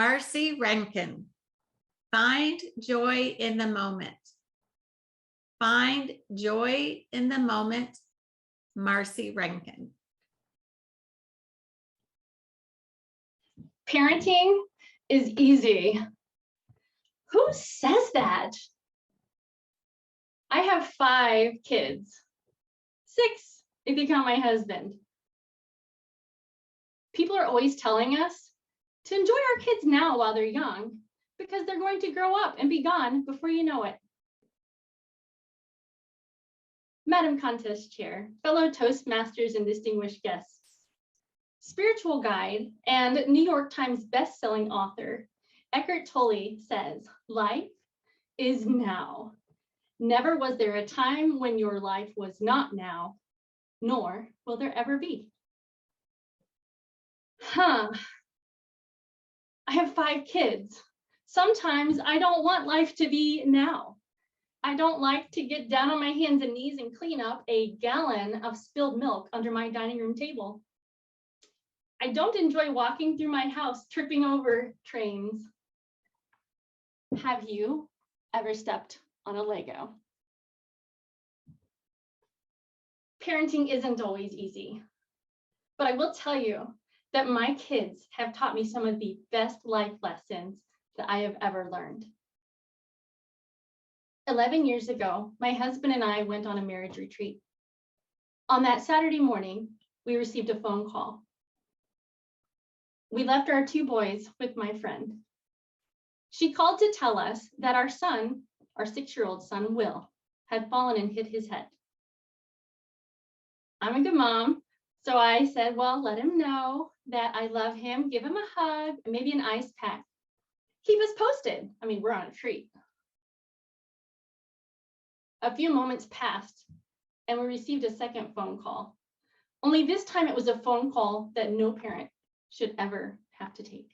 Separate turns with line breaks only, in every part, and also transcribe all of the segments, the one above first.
Marcy Renken. Find joy in the moment. Find joy in the moment. Marcy Renken.
Parenting is easy. Who says that? I have 5 kids. 6 if you count my husband. People are always telling us to enjoy our kids now while they're young, because they're going to grow up and be gone before you know it. Madam Contest Chair, fellow Toastmasters and distinguished guests, spiritual guide and New York Times best-selling author, Eckhart Tolle says, life is now. Never was there a time when your life was not now, nor will there ever be. I have 5 kids. Sometimes I don't want life to be now. I don't like to get down on my hands and knees and clean up a gallon of spilled milk under my dining room table. I don't enjoy walking through my house tripping over trains. Have you ever stepped on a Lego? Parenting isn't always easy, but I will tell you that my kids have taught me some of the best life lessons that I have ever learned. 11 years ago, my husband and I went on a marriage retreat. On that Saturday morning, we received a phone call. We left our 2 boys with my friend. She called to tell us that our son, our 6-year-old son, Will, had fallen and hit his head. I'm a good mom, so I said, well, let him know that I love him, give him a hug, and maybe an ice pack. Keep us posted. I mean, we're on a treat. A few moments passed, and we received a second phone call. Only this time it was a phone call that no parent should ever have to take.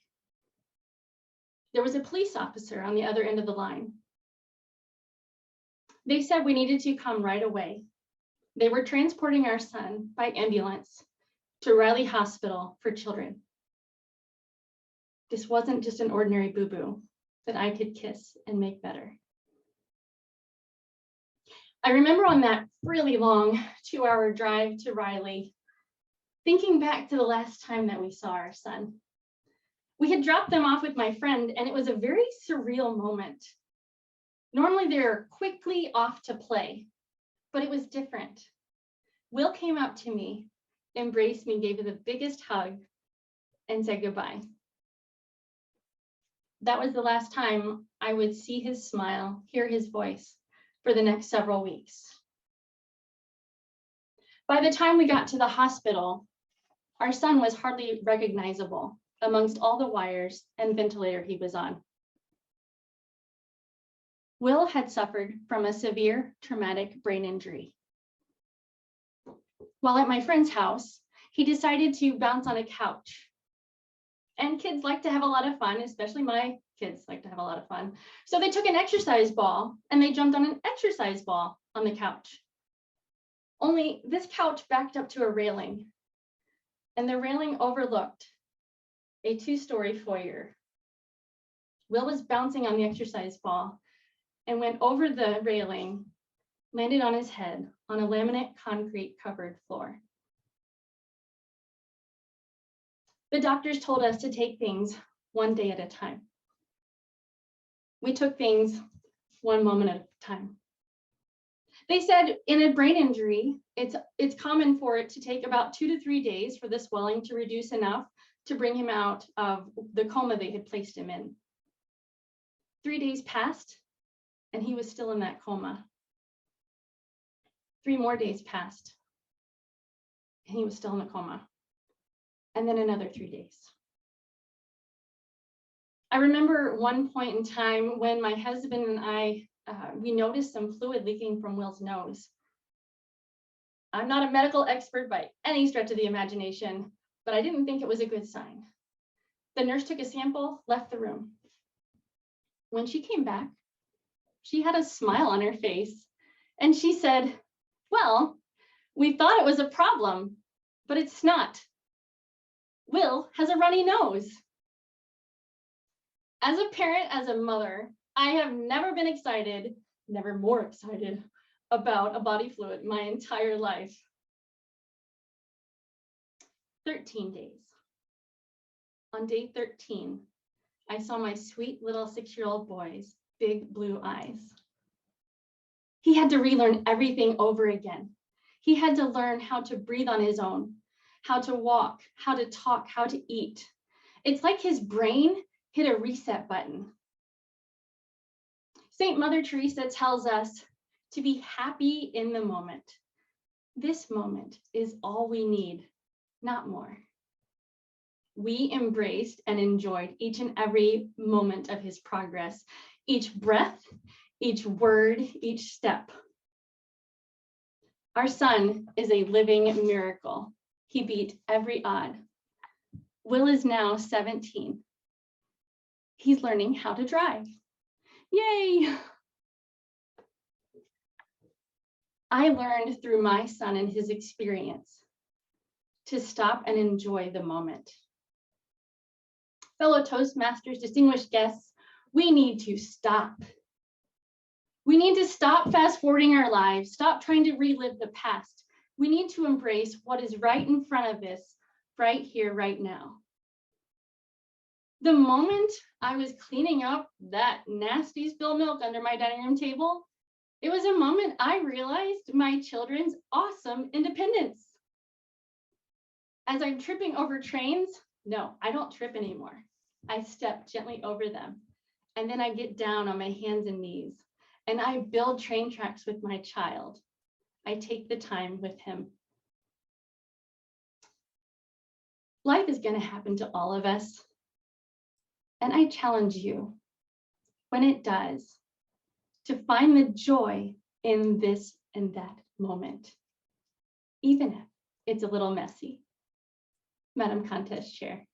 There was a police officer on the other end of the line. They said we needed to come right away. They were transporting our son by ambulance to Riley Hospital for Children. This wasn't just an ordinary boo-boo that I could kiss and make better. I remember on that really long 2-hour drive to Riley, thinking back to the last time that we saw our son. We had dropped them off with my friend, and it was a very surreal moment. Normally they're quickly off to play, but it was different. Will came up to me, embraced me, gave me the biggest hug, and said goodbye. That was the last time I would see his smile, hear his voice for the next several weeks. By the time we got to the hospital, our son was hardly recognizable amongst all the wires and ventilator he was on. Will had suffered from a severe traumatic brain injury. While at my friend's house, he decided to bounce on a couch. And kids like to have a lot of fun, especially my kids like to have a lot of fun. So they took an exercise ball and they jumped on an exercise ball on the couch. Only this couch backed up to a railing, and the railing overlooked a 2-story foyer. Will was bouncing on the exercise ball and went over the railing, landed on his head on a laminate concrete covered floor. The doctors told us to take things one day at a time. We took things one moment at a time. They said in a brain injury, it's common for it to take about 2 to 3 days for the swelling to reduce enough to bring him out of the coma they had placed him in. 3 days passed, and he was still in that coma. 3 more days passed, and he was still in the coma. And then another 3 days. I remember one point in time when my husband and I, we noticed some fluid leaking from Will's nose. I'm not a medical expert by any stretch of the imagination, but I didn't think it was a good sign. The nurse took a sample, left the room. When she came back, she had a smile on her face, and she said, well, we thought it was a problem, but it's not. Will has a runny nose. As a parent, as a mother, I have never been excited, never more excited about a body fluid my entire life. 13 days. On day 13, I saw my sweet little 6-year-old boy's big blue eyes. He had to relearn everything over again. He had to learn how to breathe on his own, how to walk, how to talk, how to eat. It's like his brain hit a reset button. Saint Mother Teresa tells us to be happy in the moment. This moment is all we need, not more. We embraced and enjoyed each and every moment of his progress, each breath, each word, each step. Our son is a living miracle. He beat every odd. Will is now 17. He's learning how to drive. Yay! I learned through my son and his experience to stop and enjoy the moment. Fellow Toastmasters, distinguished guests, we need to stop. We need to stop fast forwarding our lives, stop trying to relive the past. We need to embrace what is right in front of us, right here, right now. The moment I was cleaning up that nasty spilled milk under my dining room table, it was a moment I realized my children's awesome independence. As I'm tripping over trains, no, I don't trip anymore. I step gently over them, and then I get down on my hands and knees, and I build train tracks with my child. I take the time with him. Life is going to happen to all of us, and I challenge you, when it does, to find the joy in this and that moment, even if it's a little messy. Madam Contest Chair.